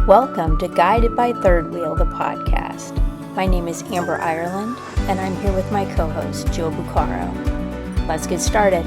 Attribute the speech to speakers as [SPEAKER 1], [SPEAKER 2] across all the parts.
[SPEAKER 1] Welcome to Guided by Third Wheel, the podcast. My name is Amber Ireland, and I'm here with my co-host, Joe Bucaro. Let's get started.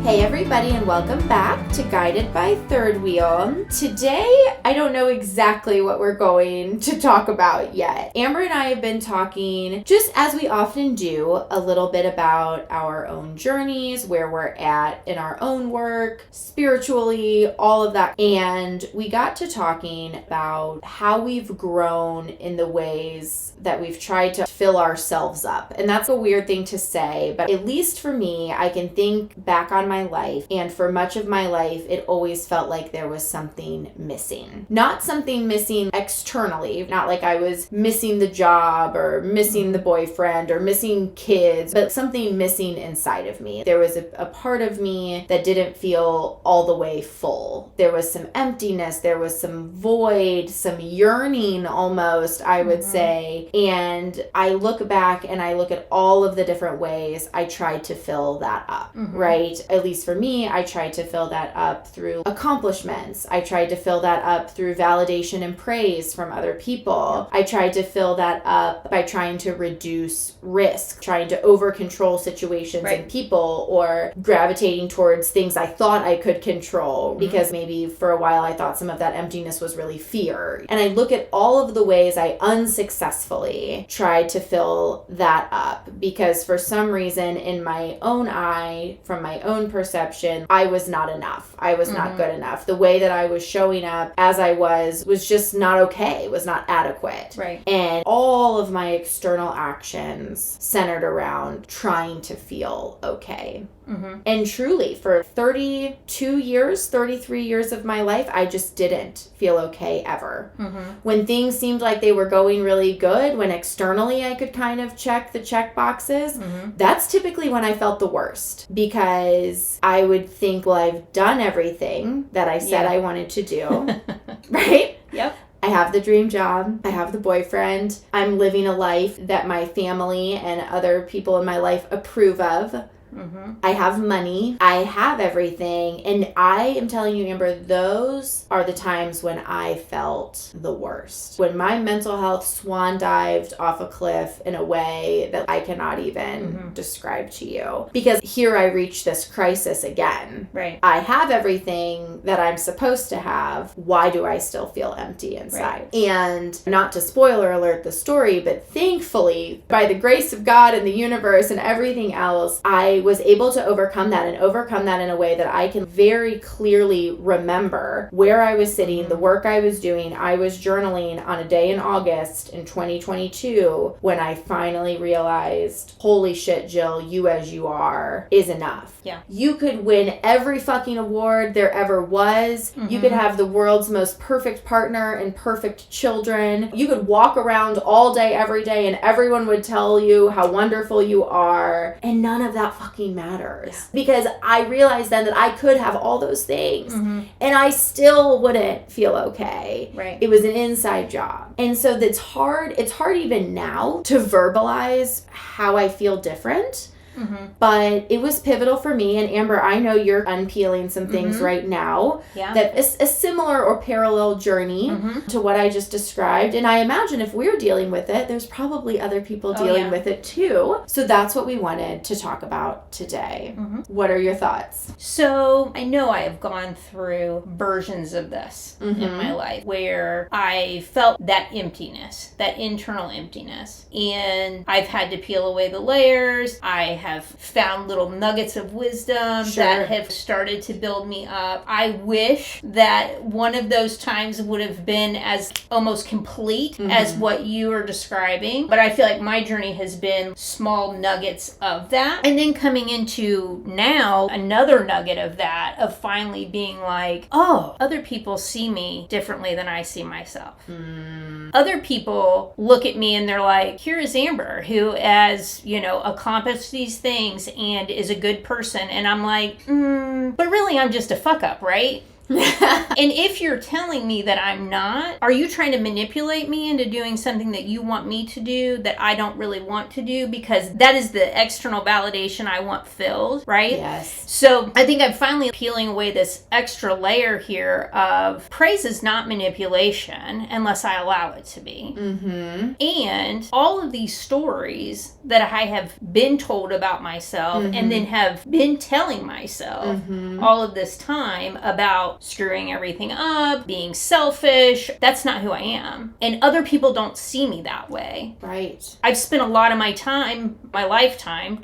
[SPEAKER 2] Hey everybody, and welcome back to Guided by Third Wheel. Today, I don't know exactly what we're going to talk about yet. Amber and I have been talking, just as we often do, a little bit about our own journeys, where we're at in our own work, spiritually, all of that. And we got to talking about how we've grown in the ways that we've tried to fill ourselves up. And that's a weird thing to say, but at least for me, I can think back on my life, and for much of my life, it always felt like there was something missing. Not something missing externally, not like I was missing the job or missing the boyfriend or missing kids, but something missing inside of me. There was a part of me that didn't feel all the way full. There was some emptiness, there was some void, some yearning almost, I would say. And I look back and I look at all of the different ways I tried to fill that up, right? At least for me, I tried to fill that up through accomplishments. I tried to fill that up through validation and praise from other people. I tried to fill that up by trying to reduce risk, trying to over control situations and people, or gravitating towards things I thought I could control, because maybe for a while I thought some of that emptiness was really fear. And I look at all of the ways I unsuccessfully tried to fill that up, because for some reason in my own eye, from my own perception, I was not enough. I was not good enough. The way that I was showing up as I was just not okay, was not adequate.
[SPEAKER 1] Right.
[SPEAKER 2] And all of my external actions centered around trying to feel okay. And truly, for 32 years, 33 years of my life, I just didn't feel okay ever. When things seemed like they were going really good, when externally I could kind of check the check boxes, that's typically when I felt the worst, because I would think, well, I've done everything that I said I wanted to do, right?
[SPEAKER 1] Yep.
[SPEAKER 2] I have the dream job. I have the boyfriend. I'm living a life that my family and other people in my life approve of. I have money. I have everything. And I am telling you, Amber, those are the times when I felt the worst. When my mental health swan dived off a cliff in a way that I cannot even describe to you. Because here I reach this crisis again.
[SPEAKER 1] Right.
[SPEAKER 2] I have everything that I'm supposed to have. Why do I still feel empty inside? Right. And not to spoiler alert the story, but thankfully, by the grace of God and the universe and everything else, I was able to overcome that in a way that I can very clearly remember where I was sitting, the work I was doing. I was journaling on a day in August in 2022 when I finally realized, holy shit, Jill, you as you are is enough.
[SPEAKER 1] Yeah.
[SPEAKER 2] You could win every fucking award there ever was. You could have the world's most perfect partner and perfect children. You could walk around all day, every day, and everyone would tell you how wonderful you are. And none of that fucking matters, because I realized then that I could have all those things and I still wouldn't feel okay.
[SPEAKER 1] Right.
[SPEAKER 2] It was an inside job. And so it's hard even now to verbalize how I feel different. But it was pivotal for me. And Amber, I know you're unpeeling some things right now that is a similar or parallel journey to what I just described. And I imagine if we're dealing with it, there's probably other people dealing with it too. So that's what we wanted to talk about today. What are your thoughts?
[SPEAKER 1] So I know I have gone through versions of this in my life where I felt that emptiness, that internal emptiness. And I've had to peel away the layers. I have found little nuggets of wisdom that have started to build me up. I wish that one of those times would have been as almost complete as what you are describing, but I feel like my journey has been small nuggets of that. And then coming into now, another nugget of that, of finally being like, oh, other people see me differently than I see myself. Other people look at me and they're like, here is Amber, who has, accomplished these things and is a good person. And I'm like, but really I'm just a fuck up, right? And if you're telling me that I'm not, are you trying to manipulate me into doing something that you want me to do that I don't really want to do? Because that is the external validation I want filled, right?
[SPEAKER 2] Yes.
[SPEAKER 1] So I think I'm finally peeling away this extra layer here of praise is not manipulation unless I allow it to be.
[SPEAKER 2] Mm-hmm.
[SPEAKER 1] And all of these stories that I have been told about myself and then have been telling myself all of this time about screwing everything up, being selfish, that's not who I am. And other people don't see me that way.
[SPEAKER 2] Right.
[SPEAKER 1] I've spent a lot of my time, my lifetime,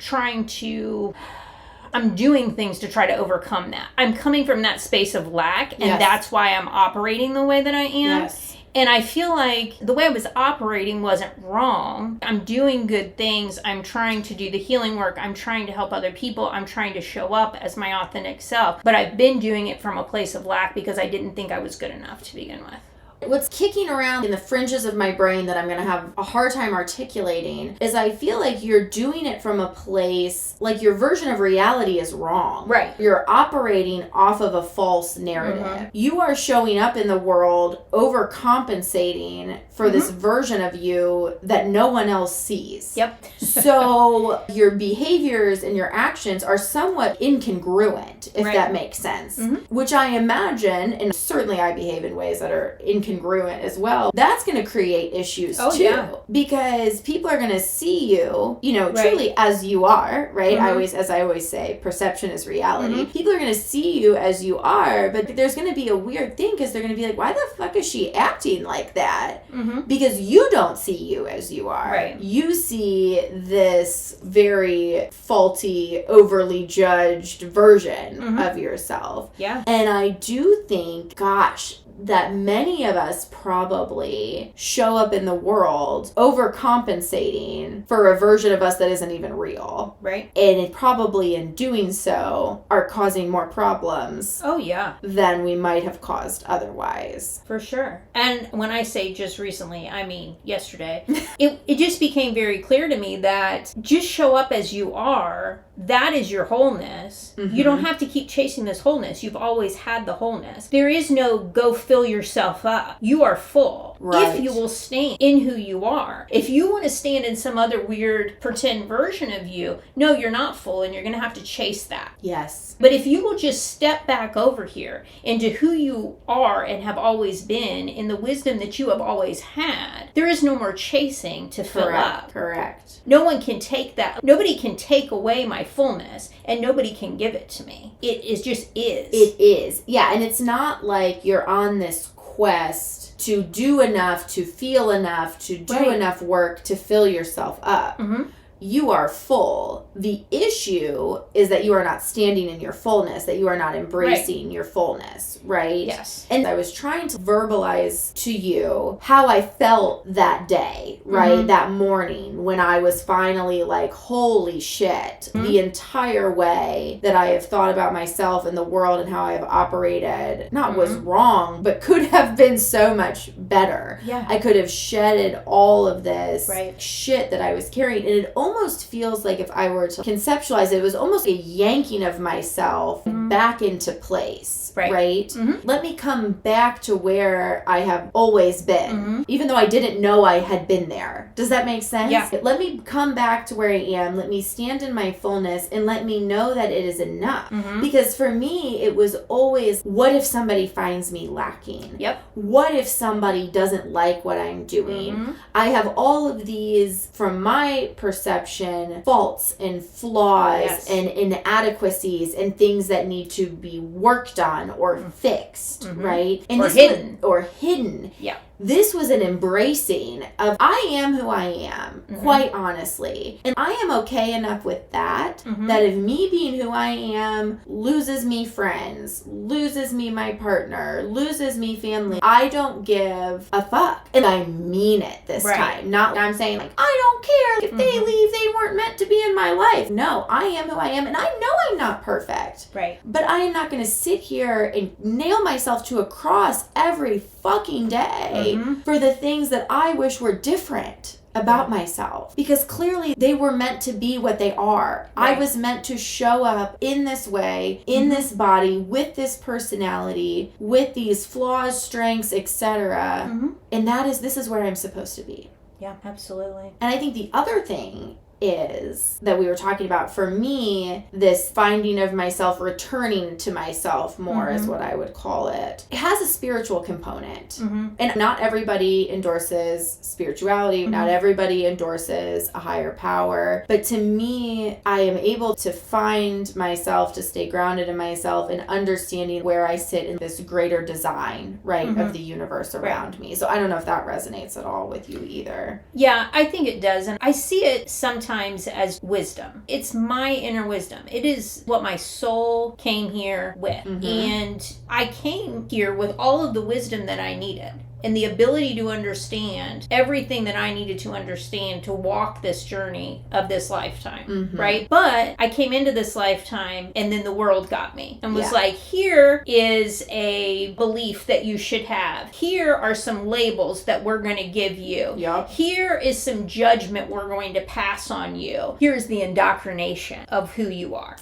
[SPEAKER 1] I'm doing things to try to overcome that. I'm coming from that space of lack, and that's why I'm operating the way that I am.
[SPEAKER 2] Yes.
[SPEAKER 1] And I feel like the way I was operating wasn't wrong. I'm doing good things. I'm trying to do the healing work. I'm trying to help other people. I'm trying to show up as my authentic self. But I've been doing it from a place of lack because I didn't think I was good enough to begin with.
[SPEAKER 2] What's kicking around in the fringes of my brain that I'm going to have a hard time articulating is I feel like you're doing it from a place, like your version of reality is wrong.
[SPEAKER 1] Right.
[SPEAKER 2] You're operating off of a false narrative. You are showing up in the world overcompensating for this version of you that no one else sees.
[SPEAKER 1] Yep.
[SPEAKER 2] So your behaviors and your actions are somewhat incongruent, if that makes sense. Which I imagine, and certainly I behave in ways that are incongruent as well, that's going to create issues too. Yeah. Because people are going to see you, truly as you are, right? As I always say, perception is reality. People are going to see you as you are, but there's going to be a weird thing because they're going to be like, why the fuck is she acting like that? Because you don't see you as you are.
[SPEAKER 1] Right.
[SPEAKER 2] You see this very faulty, overly judged version of yourself.
[SPEAKER 1] Yeah.
[SPEAKER 2] And I do think, gosh, that many of us probably show up in the world overcompensating for a version of us that isn't even real.
[SPEAKER 1] Right.
[SPEAKER 2] And it probably in doing so are causing more problems.
[SPEAKER 1] Oh, yeah.
[SPEAKER 2] Than we might have caused otherwise.
[SPEAKER 1] For sure. And when I say just recently, I mean yesterday, it just became very clear to me that just show up as you are. That is your wholeness. You don't have to keep chasing this wholeness. You've always had the wholeness. There is no go fill yourself up. You are full. Right. If you will stand in who you are. If you want to stand in some other weird pretend version of you, no, you're not full and you're going to have to chase that.
[SPEAKER 2] Yes.
[SPEAKER 1] But if you will just step back over here into who you are and have always been, in the wisdom that you have always had, there is no more chasing to fill up.
[SPEAKER 2] Correct.
[SPEAKER 1] No one can take that. Nobody can take away my fullness, and nobody can give it to me. It is just is.
[SPEAKER 2] It is. Yeah, and it's not like you're on this quest to do enough, to feel enough, to do enough work to fill yourself up. You are full. The issue is that you are not standing in your fullness, that you are not embracing your fullness, right?
[SPEAKER 1] Yes.
[SPEAKER 2] And I was trying to verbalize to you how I felt that day, right? That morning when I was finally like, holy shit, the entire way that I have thought about myself and the world and how I have operated, not was wrong, but could have been so much better.
[SPEAKER 1] Yeah.
[SPEAKER 2] I could have shedded all of this shit that I was carrying. And it almost feels like, if I were to conceptualize it, it was almost a yanking of myself back into place, right? Let me come back to where I have always been, even though I didn't know I had been there. Does that make sense?
[SPEAKER 1] Yeah.
[SPEAKER 2] Let me come back to where I am. Let me stand in my fullness and let me know that it is enough. Because for me, it was always, what if somebody finds me lacking?
[SPEAKER 1] Yep.
[SPEAKER 2] What if somebody doesn't like what I'm doing? I have all of these, from my perception, faults and flaws and inadequacies and things that need to be worked on or fixed, right? And or hidden.
[SPEAKER 1] Yeah.
[SPEAKER 2] This was an embracing of, I am who I am, quite honestly. And I am okay enough with that, that if me being who I am loses me friends, loses me my partner, loses me family, I don't give a fuck. And I mean it this time. Not I'm saying like, I don't care if they leave, they weren't meant to be in my life. No, I am who I am, and I know I'm not perfect.
[SPEAKER 1] Right.
[SPEAKER 2] But I am not going to sit here and nail myself to a cross every fucking day for the things that I wish were different. about myself, because clearly they were meant to be what they are.
[SPEAKER 1] Right.
[SPEAKER 2] I was meant to show up in this way, in this body, with this personality, with these flaws, strengths, etc. And this is where I'm supposed to be.
[SPEAKER 1] Yeah, absolutely.
[SPEAKER 2] And I think the other thing is that we were talking about, for me, this finding of myself, returning to myself more is what I would call it. It has a spiritual component. And not everybody endorses spirituality. Not everybody endorses a higher power. But to me, I am able to find myself, to stay grounded in myself and understanding where I sit in this greater design, right, of the universe around me. So I don't know if that resonates at all with you either.
[SPEAKER 1] Yeah, I think it does. And I see it sometimes as wisdom. It's my inner wisdom. It is what my soul came here with. And I came here with all of the wisdom that I needed, and the ability to understand everything that I needed to understand to walk this journey of this lifetime, right? But I came into this lifetime and then the world got me and was like, here is a belief that you should have. Here are some labels that we're going to give you. Here is some judgment we're going to pass on you. Here's the indoctrination of who you are.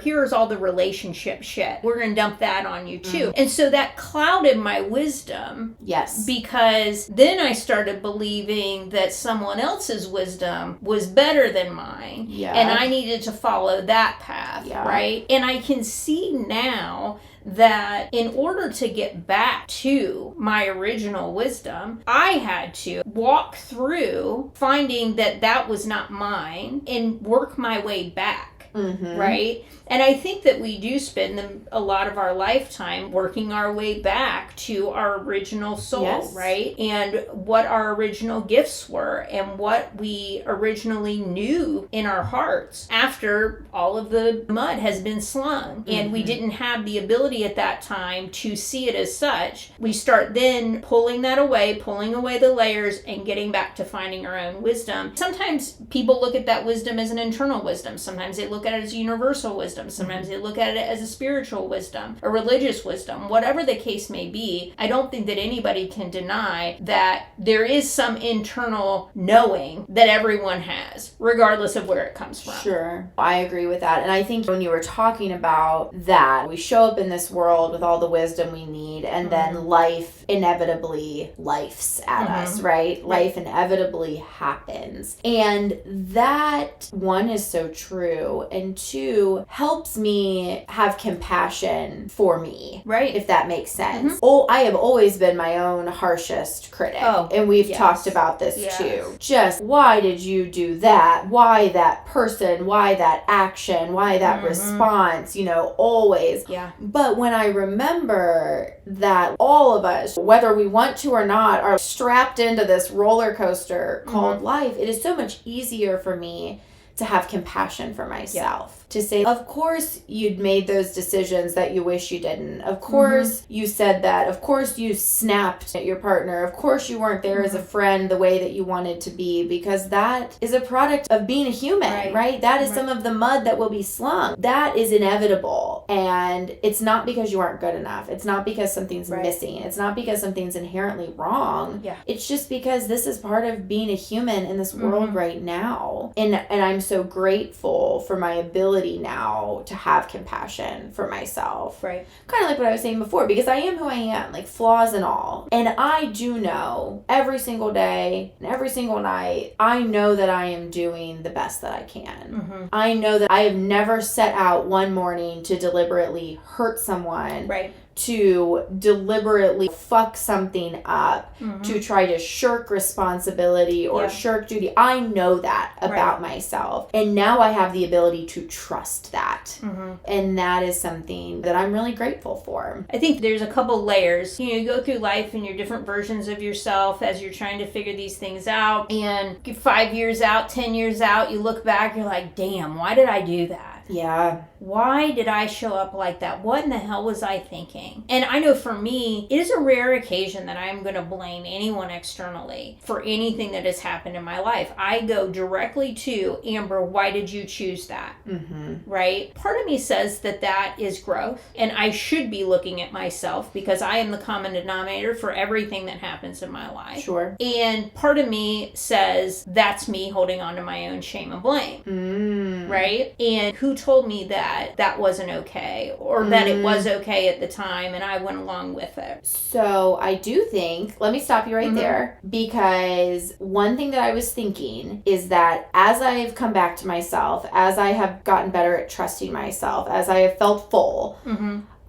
[SPEAKER 1] Here's all the relationship shit. We're going to dump that on you too. And so that clouded my wisdom. Because then I started believing that someone else's wisdom was better than mine. And I needed to follow that path, right? And I can see now that in order to get back to my original wisdom, I had to walk through finding that that was not mine and work my way back. Right? And I think that we do spend a lot of our lifetime working our way back to our original soul, right? And what our original gifts were and what we originally knew in our hearts after all of the mud has been slung. And we didn't have the ability at that time to see it as such. We start then pulling that away, pulling away the layers and getting back to finding our own wisdom. Sometimes people look at that wisdom as an internal wisdom. Sometimes they look at it as universal wisdom. Sometimes they look at it as a spiritual wisdom, a religious wisdom, whatever the case may be. I don't think that anybody can deny that there is some internal knowing that everyone has, regardless of where it comes from.
[SPEAKER 2] Sure. I agree with that. And I think when you were talking about that, we show up in this world with all the wisdom we need, and then life inevitably lifes at us, right? Life inevitably happens. And that, one, is so true, and two, helps me have compassion for me.
[SPEAKER 1] Right.
[SPEAKER 2] If that makes sense. I have always been my own harshest critic. And we've talked about this too. Just, why did you do that? Why that person? Why that action? Why that response? Always. But when I remember that all of us, whether we want to or not, are strapped into this roller coaster called life, it is so much easier for me to have compassion for myself. To say, of course you'd made those decisions that you wish you didn't. Of course you said that. Of course you snapped at your partner. Of course you weren't there as a friend the way that you wanted to be, because that is a product of being a human, right? That is some of the mud that will be slung. That is inevitable. And it's not because you aren't good enough. It's not because something's missing. It's not because something's inherently wrong. It's just because this is part of being a human in this world right now. And I'm so grateful for my ability now to have compassion for myself. Kind of like what I was saying before, because I am who I am, like flaws and all. And I do know every single day and every single night, I know that I am doing the best that I can. I know that I have never set out one morning to deliberately hurt someone. To deliberately fuck something up, to try to shirk responsibility or shirk duty. I know that about myself. And now I have the ability to trust that. And that is something that I'm really grateful for.
[SPEAKER 1] I think there's a couple layers. You go through life and your different versions of yourself as you're trying to figure these things out. And 5 years out, 10 years out, you look back, you're like, damn, why did I do that?
[SPEAKER 2] Yeah.
[SPEAKER 1] Why did I show up like that? What in the hell was I thinking? And I know for me, it is a rare occasion that I'm going to blame anyone externally for anything that has happened in my life. I go directly to, Amber, why did you choose that? Right? Part of me says that is growth, and I should be looking at myself because I am the common denominator for everything that happens in my life.
[SPEAKER 2] Sure.
[SPEAKER 1] And part of me says that's me holding on to my own shame and blame. Right? And who told me that wasn't okay, or that it was okay at the time and I went along with it?
[SPEAKER 2] So I do think, let me stop you right there, because one thing that I was thinking is that as I've come back to myself, as I have gotten better at trusting myself, as I have felt full,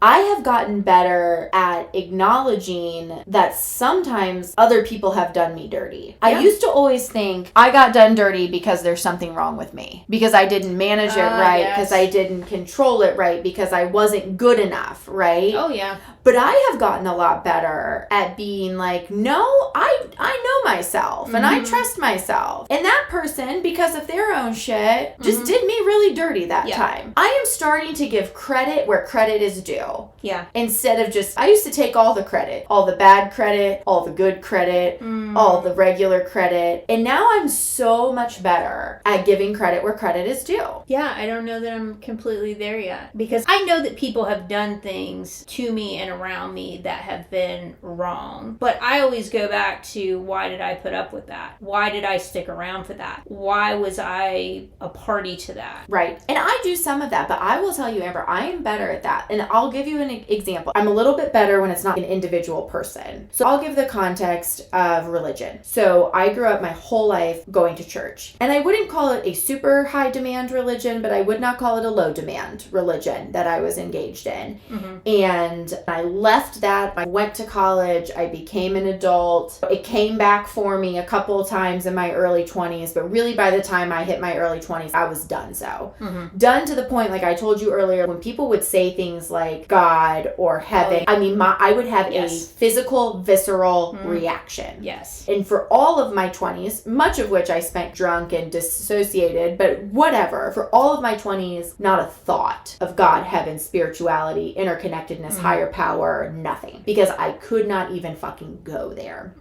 [SPEAKER 2] I have gotten better at acknowledging that sometimes other people have done me dirty. I used to always think I got done dirty because there's something wrong with me, because I didn't manage it right, because I didn't control it right, because I wasn't good enough, right?
[SPEAKER 1] Oh, yeah.
[SPEAKER 2] But I have gotten a lot better at being like, no, I know myself and I trust myself. And that person, because of their own shit, just did me really dirty that time. I am starting to give credit where credit is due.
[SPEAKER 1] Yeah.
[SPEAKER 2] Instead of just, I used to take all the credit, all the bad credit, all the good credit, all the regular credit. And now I'm so much better at giving credit where credit is due.
[SPEAKER 1] Yeah, I don't know that I'm completely there yet, because I know that people have done things to me and around me that have been wrong. But I always go back to, why did I put up with that? Why did I stick around for that? Why was I a party to that?
[SPEAKER 2] Right. And I do some of that, but I will tell you, Amber, I am better at that. And I'll give you an example. I'm a little bit better when it's not an individual person. So I'll give the context of religion. So I grew up my whole life going to church. And I wouldn't call it a super high demand religion, but I would not call it a low demand religion that I was engaged in. And I left that. I went to college. I became an adult. It came back for me a couple of times in my early 20s, but really by the time I hit my early 20s, I was done so. Done to the point, like I told you earlier, when people would say things like God or heaven, I mean, I would have a physical, visceral reaction.
[SPEAKER 1] Yes.
[SPEAKER 2] And for all of my 20s, much of which I spent drunk and dissociated, but whatever, for all of my 20s, not a thought of God, heaven, spirituality, interconnectedness, higher power, nothing. Because I could not even fucking go there.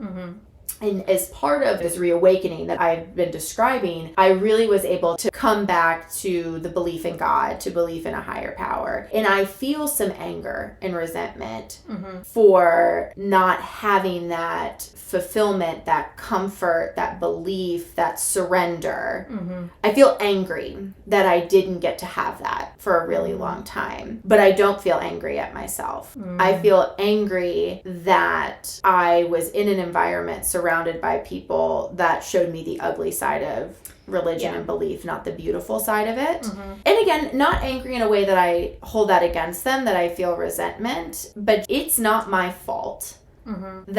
[SPEAKER 2] And as part of this reawakening that I've been describing, I really was able to come back to the belief in God, to belief in a higher power. And I feel some anger and resentment for not having that fulfillment, that comfort, that belief, that surrender. I feel angry that I didn't get to have that for a really long time. But I don't feel angry at myself. I feel angry that I was in an environment surrounded by people that showed me the ugly side of religion and belief, not the beautiful side of it. And again, not angry in a way that I hold that against them, that I feel resentment, but it's not my fault.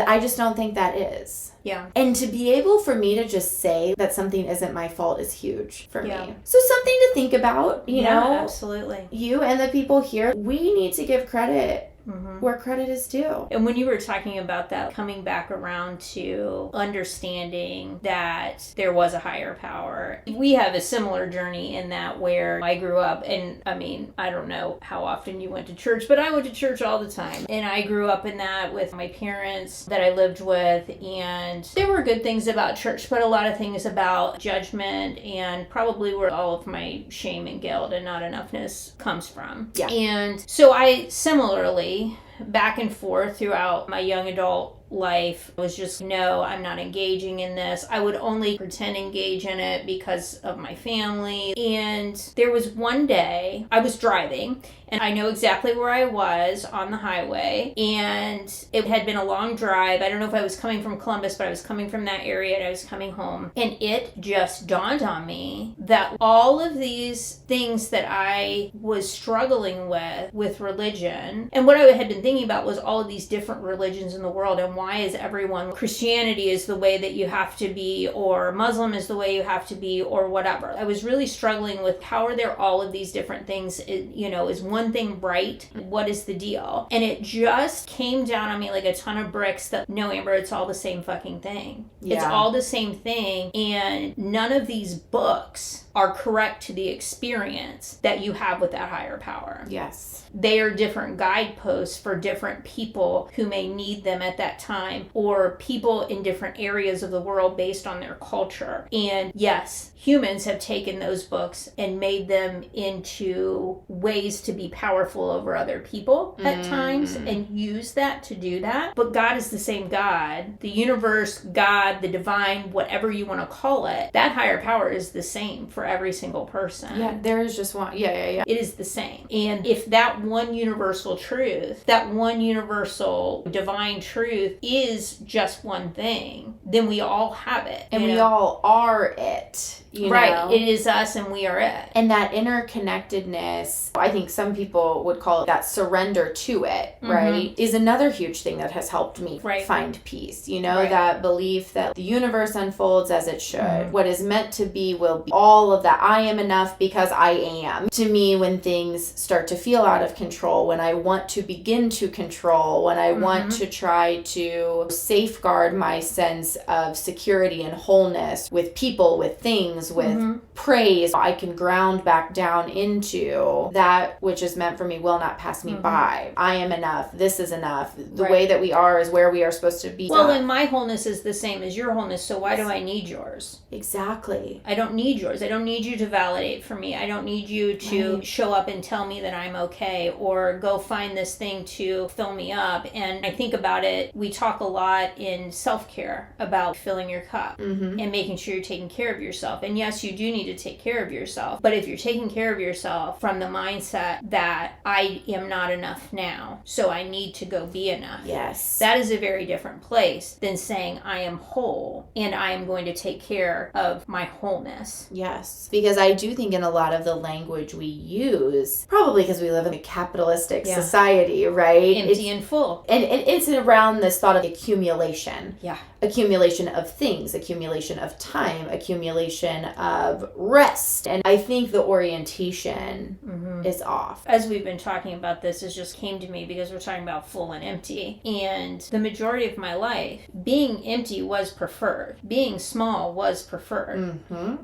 [SPEAKER 2] I just don't think that is.
[SPEAKER 1] Yeah.
[SPEAKER 2] And to be able for me to just say that something isn't my fault is huge for me. So something to think about, you know.
[SPEAKER 1] Absolutely.
[SPEAKER 2] You and the people here, we need to give credit where credit is due.
[SPEAKER 1] And when you were talking about that, coming back around to understanding that there was a higher power, we have a similar journey in that, where I grew up, and I mean, I don't know how often you went to church, but I went to church all the time. And I grew up in that with my parents that I lived with, and there were good things about church, but a lot of things about judgment, and probably where all of my shame and guilt and not enoughness comes from.
[SPEAKER 2] Yeah.
[SPEAKER 1] And so I similarly, back and forth throughout my young adult life, was just, no, I'm not engaging in this. I would only pretend engage in it because of my family. And there was one day I was driving, and I know exactly where I was on the highway, and it had been a long drive. I don't know if I was coming from Columbus, but I was coming from that area, and I was coming home. And it just dawned on me that all of these things that I was struggling with religion, and what I had been thinking about was all of these different religions in the world, and why is everyone, Christianity is the way that you have to be, or Muslim is the way you have to be, or whatever. I was really struggling with, how are there all of these different things? Is one thing right? What is the deal? And it just came down on me like a ton of bricks that, no, Amber, it's all the same fucking thing. Yeah. It's all the same thing, and none of these books are correct to the experience that you have with that higher power.
[SPEAKER 2] Yes.
[SPEAKER 1] They are different guideposts for different people who may need them at that time, or people in different areas of the world based on their culture. And yes, humans have taken those books and made them into ways to be powerful over other people at times and use that to do that. But God is the same God. The universe, God, the divine, whatever you want to call it, that higher power is the same for every single person.
[SPEAKER 2] Yeah, there is just one. Yeah.
[SPEAKER 1] It is the same. And if that one universal truth, that one universal divine truth is just one thing, then we all have it.
[SPEAKER 2] And we all are it. You know?
[SPEAKER 1] It is us and we are it.
[SPEAKER 2] And that interconnectedness, I think some people would call it that surrender to it, right? Is another huge thing that has helped me find peace. You know, that belief that the universe unfolds as it should. What is meant to be will be. All of that. I am enough because I am. To me, when things start to feel out of control, when I want to begin to control, when I want to try to safeguard my sense of security and wholeness with people, with things, with praise, I can ground back down into that which is meant for me will not pass me by. I am enough. This is enough. The way that we are is where we are supposed to be.
[SPEAKER 1] Well, and my wholeness is the same as your wholeness, so why do I need yours?
[SPEAKER 2] Exactly.
[SPEAKER 1] I don't need yours. I don't need you to validate for me. I don't need you to show up and tell me that I'm okay, or go find this thing to fill me up. And I think about it, we talk a lot in self-care about filling your cup and making sure you're taking care of yourself. And yes, you do need to take care of yourself. But if you're taking care of yourself from the mindset that I am not enough now, so I need to go be enough.
[SPEAKER 2] Yes.
[SPEAKER 1] That is a very different place than saying I am whole and I am going to take care of my wholeness.
[SPEAKER 2] Yes. Because I do think in a lot of the language we use, probably because we live in a capitalistic society, right?
[SPEAKER 1] Empty and full.
[SPEAKER 2] And it's around this thought of accumulation.
[SPEAKER 1] Yeah.
[SPEAKER 2] Accumulation of things, accumulation of time, accumulation of rest. And I think the orientation is off.
[SPEAKER 1] As we've been talking about this, it just came to me because we're talking about full and empty. And the majority of my life, being empty was preferred. Being small was preferred.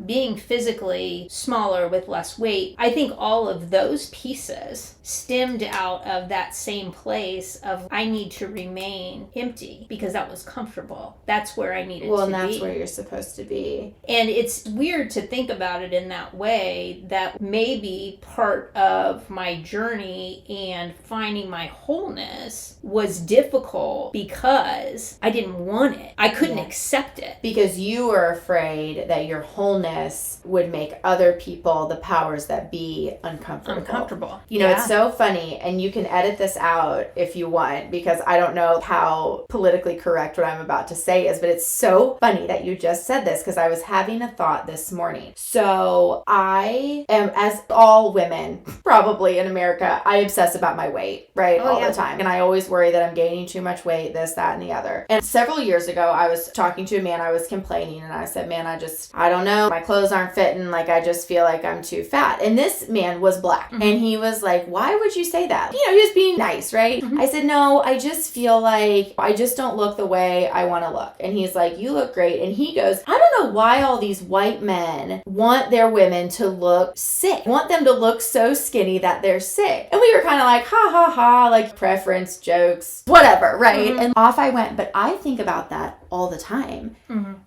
[SPEAKER 1] Being physically smaller with less weight. I think all of those pieces stemmed out of that same place of I need to remain empty because that was comfortable. That's where I needed to be.
[SPEAKER 2] Well, and that's where you're supposed to be.
[SPEAKER 1] And it's weird to think about it in that way, that maybe part of my journey and finding my wholeness was difficult because I didn't want it. I couldn't accept it.
[SPEAKER 2] Because you were afraid that your wholeness would make other people, the powers that be, uncomfortable. You know, it's so funny, and you can edit this out if you want, because I don't know how politically correct what I'm about to say is, but it's so funny that you just said this, because I was having a thought this morning. So I am, as all women probably in America, I obsess about my weight, right? All the time. And I always worry that I'm gaining too much weight, this, that, and the other. And several years ago, I was talking to a man, I was complaining, and I said, man, I don't know, my clothes aren't fitting, like I just feel like I'm too fat. And this man was black. And he was like, why would you say that? You know, he was being nice, right? I said, no, I just feel like I just don't look the way I want to look. And he's like, you look great. And he goes, I don't know why all these white men want their women to look sick, want them to look so skinny that they're sick. And we were kind of like, ha ha ha, like preference jokes, whatever, right? And off I went. But I think about that all the time.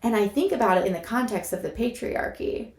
[SPEAKER 2] And I think about it in the context of the patriarchy.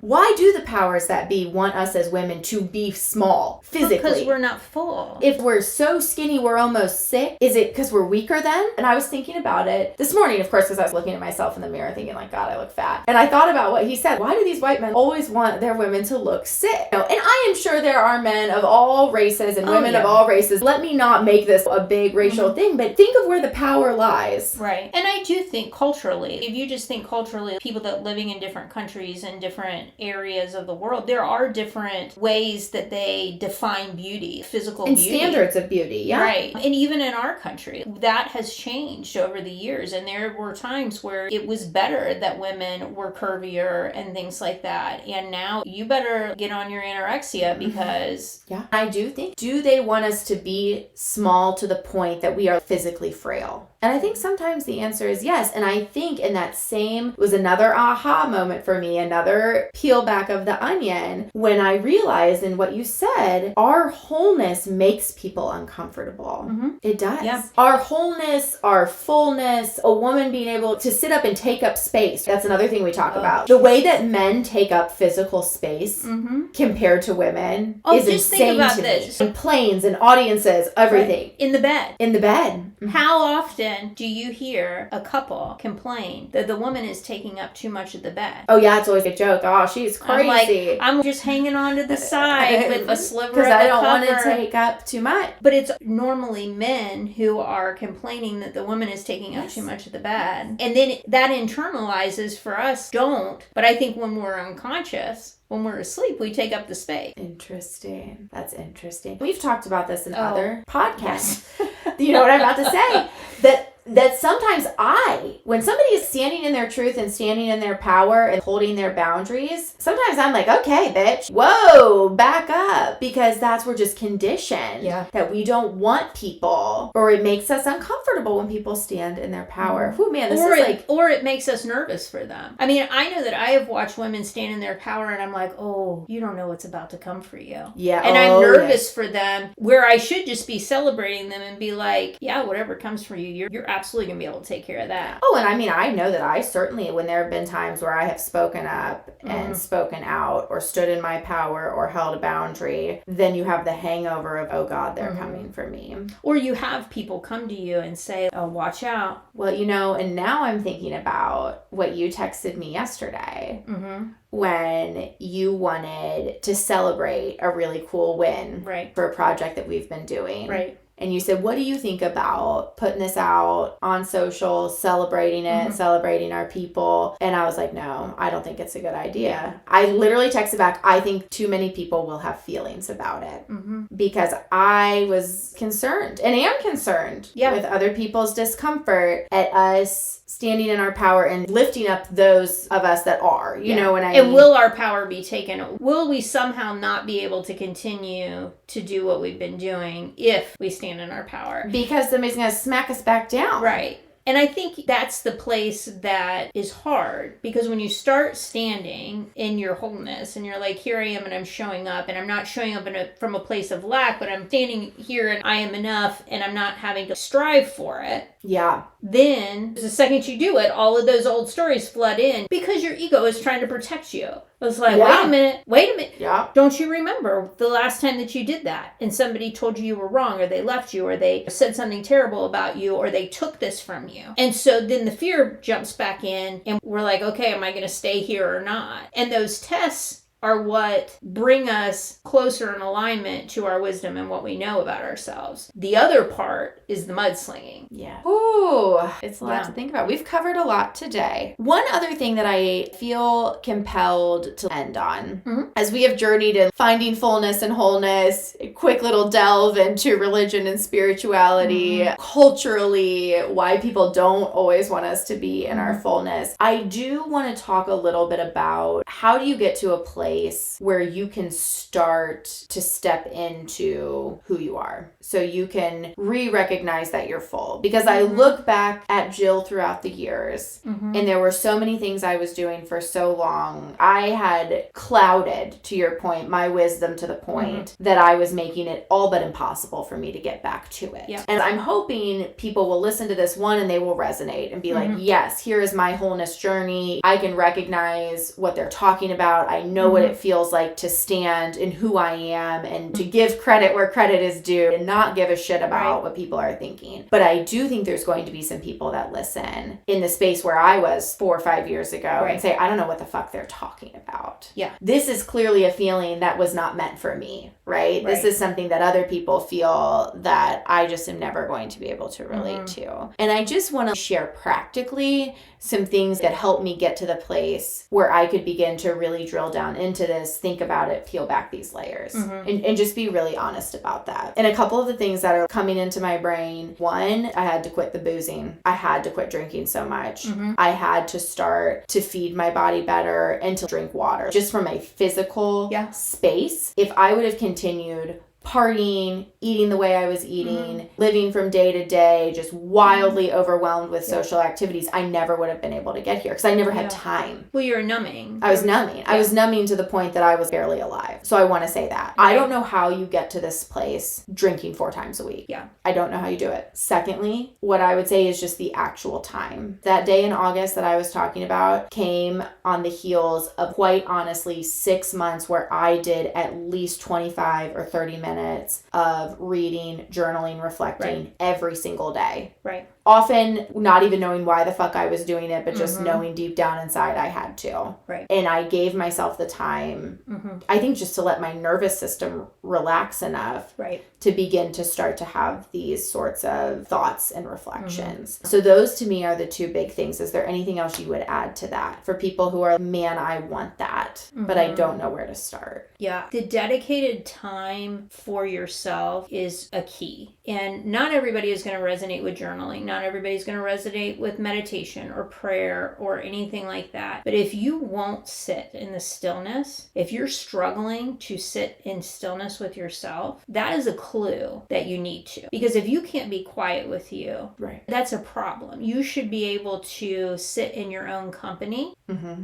[SPEAKER 2] Why do the powers that be want us as women to be small physically?
[SPEAKER 1] Because we're not full.
[SPEAKER 2] If we're so skinny we're almost sick, is it because we're weaker then? And I was thinking about it this morning, of course, because I was looking at myself in the mirror thinking like, God, I look fat. And I thought about what he said. Why do these white men always want their women to look sick? You know, and I am sure there are men of all races and women of all races. Let me not make this a big racial thing, but think of where the power lies.
[SPEAKER 1] Right. And I do think culturally, if you just think culturally, people that living in different countries and different areas of the world, there are different ways that they define beauty, physical
[SPEAKER 2] and
[SPEAKER 1] beauty.
[SPEAKER 2] Standards of beauty, yeah.
[SPEAKER 1] Right. And even in our country, that has changed over the years. And there were times where it was better that women were curvier and things like that. And now you better get on your anorexia because...
[SPEAKER 2] Yeah. I do think, do they want us to be small to the point that we are physically frail? And I think sometimes the answer is yes. And I think in that same was another aha moment for me, another peel back of the onion, when I realized in what you said, our wholeness makes people uncomfortable. It does. Yeah. Our wholeness, our fullness, a woman being able to sit up and take up space. That's another thing we talk about. The way that men take up physical space compared to women is insane to me. And planes and audiences, everything.
[SPEAKER 1] Right. In the bed.
[SPEAKER 2] In the bed.
[SPEAKER 1] How often do you hear a couple complain that the woman is taking up too much of the bed?
[SPEAKER 2] Oh yeah, it's always a joke. Oh, she's crazy.
[SPEAKER 1] I'm just hanging on to the side with a sliver of the cover.
[SPEAKER 2] Because I don't want to take up too much.
[SPEAKER 1] But it's normally men who are complaining that the woman is taking up too much of the bed. And then that internalizes for us, don't. But I think when we're unconscious, when we're asleep, we take up the space.
[SPEAKER 2] Interesting. That's interesting. We've talked about this in other podcasts. You know what I'm about to say? That sometimes when somebody is standing in their truth and standing in their power and holding their boundaries, sometimes I'm like, okay, bitch, whoa, back up. Because that's we're just conditioned that we don't want people, or it makes us uncomfortable when people stand in their power. Oh man,
[SPEAKER 1] or it makes us nervous for them. I mean, I know that I have watched women stand in their power and I'm like, oh, you don't know what's about to come for you.
[SPEAKER 2] Yeah.
[SPEAKER 1] And I'm nervous for them, where I should just be celebrating them and be like, yeah, whatever comes for you, you're absolutely going to be able to take care of that.
[SPEAKER 2] Oh, and I mean, I know that I certainly, when there have been times where I have spoken up and spoken out or stood in my power or held a boundary, then you have the hangover of, oh God, they're coming for me.
[SPEAKER 1] Or you have people come to you and say, oh, watch out.
[SPEAKER 2] Well, and now I'm thinking about what you texted me yesterday. When you wanted to celebrate a really cool win for a project that we've been doing.
[SPEAKER 1] Right.
[SPEAKER 2] And you said, what do you think about putting this out on social, celebrating it, celebrating our people? And I was like, no, I don't think it's a good idea. I literally texted back, I think too many people will have feelings about it. Because I was concerned and am concerned with other people's discomfort at us standing in our power and lifting up those of us that are, you know what I mean?
[SPEAKER 1] And will our power be taken? Will we somehow not be able to continue to do what we've been doing if we stand in our power?
[SPEAKER 2] Because somebody's going to smack us back down.
[SPEAKER 1] Right. And I think that's the place that is hard, because when you start standing in your wholeness and you're like, here I am and I'm showing up, and I'm not showing up from a place of lack, but I'm standing here and I am enough and I'm not having to strive for it.
[SPEAKER 2] Yeah.
[SPEAKER 1] Then the second you do it, all of those old stories flood in because your ego is trying to protect you. It's like, wait a minute.
[SPEAKER 2] Yeah.
[SPEAKER 1] Don't you remember the last time that you did that and somebody told you were wrong, or they left you, or they said something terrible about you, or they took this from you? And so then the fear jumps back in and we're like, okay, am I going to stay here or not? And those tests are what bring us closer in alignment to our wisdom and what we know about ourselves. The other part is the mudslinging.
[SPEAKER 2] Yeah. Ooh, it's a lot to think about. We've covered a lot today. One other thing that I feel compelled to end on, as we have journeyed in finding fullness and wholeness, a quick little delve into religion and spirituality, culturally, why people don't always want us to be in our fullness. I do want to talk a little bit about how do you get to a place where you can start to step into who you are, so you can recognize that you're full. Because I look back at Jill throughout the years, and there were so many things I was doing for so long. I had clouded, to your point, my wisdom to the point that I was making it all but impossible for me to get back to it. Yeah. And I'm hoping people will listen to this one and they will resonate and be like, yes, here is my wholeness journey. I can recognize what they're talking about. I know what it feels like to stand in who I am and to give credit where credit is due and not give a shit about what people are thinking. But I do think there's going to be some people that listen in the space where I was 4 or 5 years ago and say, I don't know what the fuck they're talking about. Yeah. This is clearly a feeling that was not meant for me, right? This is something that other people feel that I just am never going to be able to relate to. And I just want to share practically some things that helped me get to the place where I could begin to really drill down into this, think about it, peel back these layers, and just be really honest about that. And a couple of the things that are coming into my brain: one, I had to quit the boozing. I had to quit drinking so much. I had to start to feed my body better and to drink water. Just from a physical space, if I would have continued partying, eating the way I was eating, living from day to day, just wildly overwhelmed with social activities, I never would have been able to get here because I never had time.
[SPEAKER 1] Well, you're numbing.
[SPEAKER 2] I was numbing. I was numbing to the point that I was barely alive. So I want to say that. I don't know how you get to this place drinking 4 times a week.
[SPEAKER 1] Yeah.
[SPEAKER 2] I don't know how you do it. Secondly, what I would say is just the actual time. That day in August that I was talking about came on the heels of quite honestly 6 months where I did at least 25 or 30 minutes of reading, journaling, reflecting every single day.
[SPEAKER 1] Right.
[SPEAKER 2] Often not even knowing why the fuck I was doing it, but just knowing deep down inside I had to.
[SPEAKER 1] Right.
[SPEAKER 2] And I gave myself the time, I think just to let my nervous system relax enough to begin to start to have these sorts of thoughts and reflections. So those to me are the 2 big things. Is there anything else you would add to that for people who are, man, I want that, but I don't know where to start?
[SPEAKER 1] Yeah. The dedicated time for yourself is a key. And not everybody is going to resonate with journaling. Not everybody's going to resonate with meditation or prayer or anything like that. But if you won't sit in the stillness, if you're struggling to sit in stillness with yourself, that is a clue that you need to. Because if you can't be quiet with you, that's a problem. You should be able to sit in your own company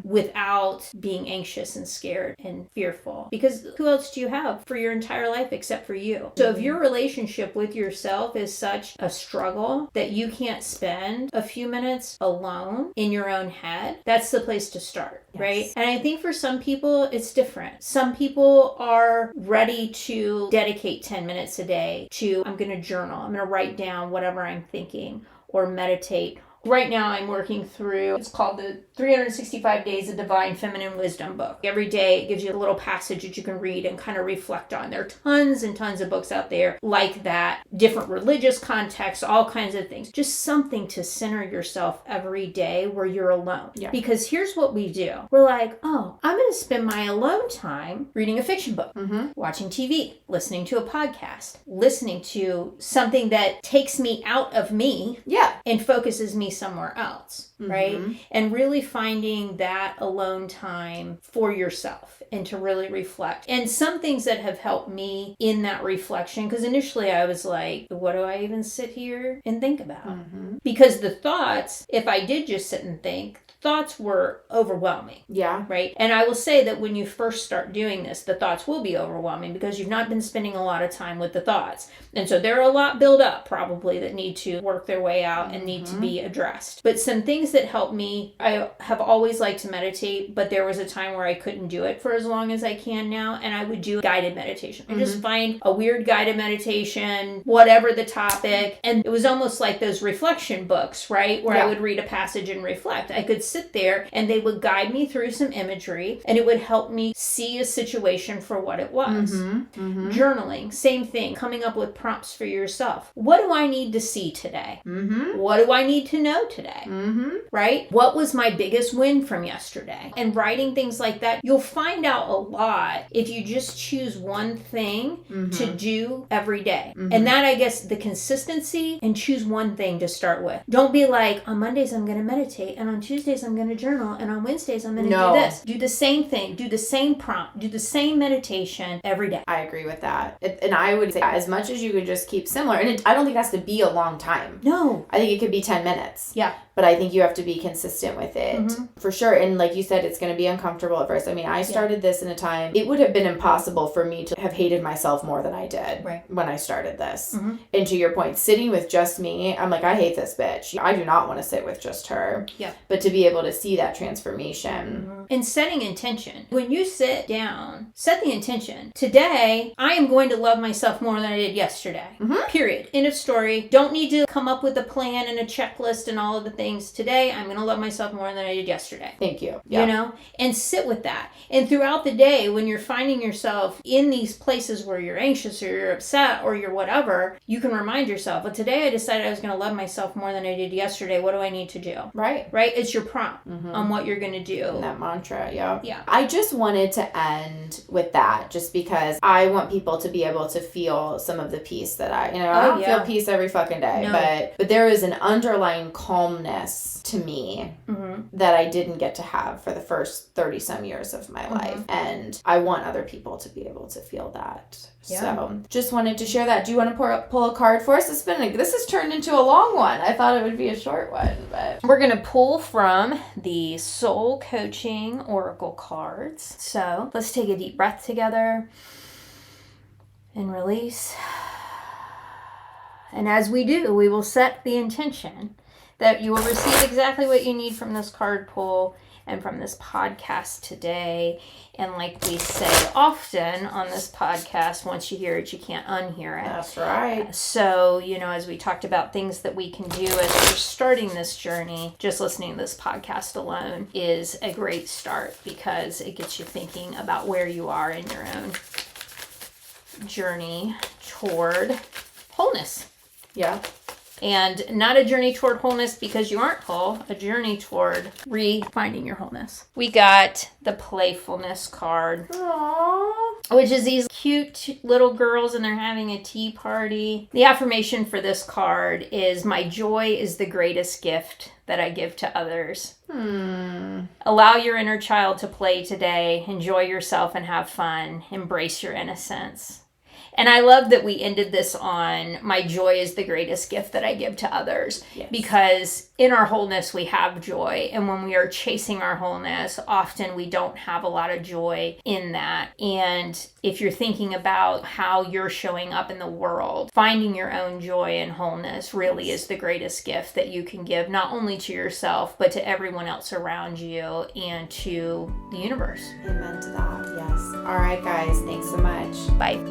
[SPEAKER 1] without being anxious and scared and fearful. Because who else do you have for your entire life except for you? So if your relationship with yourself is such a struggle that you can't spend a few minutes alone in your own head, that's the place to start, right? And I think for some people, it's different. Some people are ready to dedicate 10 minutes a day to, I'm going to journal, I'm going to write down whatever I'm thinking or meditate. Right now I'm working through, it's called the 365 Days of Divine Feminine Wisdom book. Every day it gives you a little passage that you can read and kind of reflect on. There are tons and tons of books out there like that, different religious contexts, all kinds of things. Just something to center yourself every day where you're alone. Because here's what we do. We're like, oh, I'm going to spend my alone time reading a fiction book, watching TV, listening to a podcast, listening to something that takes me out of me and focuses me somewhere else, right? And really finding that alone time for yourself and to really reflect. And some things that have helped me in that reflection, because initially I was like, what do I even sit here and think about? Because the thoughts, if I did just sit and think, thoughts were overwhelming. Right? And I will say that when you first start doing this, the thoughts will be overwhelming because you've not been spending a lot of time with the thoughts. And so there are a lot built up probably that need to work their way out and need to be addressed. But some things that help me, I have always liked to meditate, but there was a time where I couldn't do it for as long as I can now. And I would do guided meditation. I just find a weird guided meditation, whatever the topic. And it was almost like those reflection books, right? Where I would read a passage and reflect. I could sit there and they would guide me through some imagery and it would help me see a situation for what it was. Journaling, same thing, coming up with prompts for yourself. What do I need to see today? What do I need to know today? Right? What was my biggest win from yesterday? And writing things like that, you'll find out a lot if you just choose one thing to do every day. And that, I guess, the consistency, and choose one thing to start with. Don't be like, on Mondays I'm going to meditate, and on Tuesdays I'm going to journal, and on Wednesdays I'm going to do this. Do the same thing. Do the same prompt. Do the same meditation every day.
[SPEAKER 2] I agree with that. And I would say as much as you could just keep similar, and I don't think it has to be a long time.
[SPEAKER 1] No.
[SPEAKER 2] I think it could be 10 minutes.
[SPEAKER 1] Yeah.
[SPEAKER 2] But I think you have to be consistent with it for sure. And like you said, it's going to be uncomfortable at first. I mean, I started this in a time, it would have been impossible for me to have hated myself more than I did when I started this. And to your point, sitting with just me, I'm like, I hate this bitch. I do not want to sit with just her. But to be able to see that transformation.
[SPEAKER 1] And setting intention. When you sit down, set the intention. Today, I am going to love myself more than I did yesterday. Period. End of story. Don't need to come up with a plan and a checklist and all of the things. Today, I'm going to love myself more than I did yesterday.
[SPEAKER 2] Thank you.
[SPEAKER 1] You know, and sit with that. And throughout the day, when you're finding yourself in these places where you're anxious or you're upset or you're whatever, you can remind yourself, well, today I decided I was going to love myself more than I did yesterday. What do I need to do?
[SPEAKER 2] Right.
[SPEAKER 1] It's your prompt on what you're going to do.
[SPEAKER 2] And that mantra, yeah.
[SPEAKER 1] Yeah.
[SPEAKER 2] I just wanted to end with that just because I want people to be able to feel some of the peace that I don't feel peace every fucking day, but there is an underlying calmness to me that I didn't get to have for the first 30 some years of my life. And I want other people to be able to feel that. Yeah. So just wanted to share that. Do you want to pull a card for us? This has turned into a long one. I thought it would be a short one, but
[SPEAKER 1] we're going to pull from the Soul Coaching Oracle cards. So let's take a deep breath together and release. And as we do, we will set the intention that you will receive exactly what you need from this card pull and from this podcast today. And like we say often on this podcast, once you hear it, you can't unhear it.
[SPEAKER 2] That's right.
[SPEAKER 1] So, as we talked about things that we can do as we're starting this journey, just listening to this podcast alone is a great start because it gets you thinking about where you are in your own journey toward wholeness.
[SPEAKER 2] Yeah.
[SPEAKER 1] And not a journey toward wholeness because you aren't whole, a journey toward refinding your wholeness. We got the playfulness card.
[SPEAKER 2] Aww.
[SPEAKER 1] Which is these cute little girls and they're having a tea party. The affirmation for this card is, my joy is the greatest gift that I give to others. Allow your inner child to play today. Enjoy yourself and have fun. Embrace your innocence. And I love that we ended this on, my joy is the greatest gift that I give to others.
[SPEAKER 2] Yes.
[SPEAKER 1] Because in our wholeness, we have joy. And when we are chasing our wholeness, often we don't have a lot of joy in that. And if you're thinking about how you're showing up in the world, finding your own joy and wholeness really is the greatest gift that you can give, not only to yourself, but to everyone else around you and to the universe.
[SPEAKER 2] Amen to that, yes. All right, guys. Thanks so much.
[SPEAKER 1] Bye.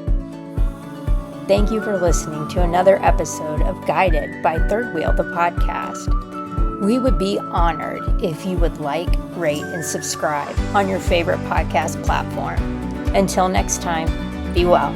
[SPEAKER 1] Thank you for listening to another episode of Guided by Third Wheel, the podcast. We would be honored if you would like, rate, and subscribe on your favorite podcast platform. Until next time, be well.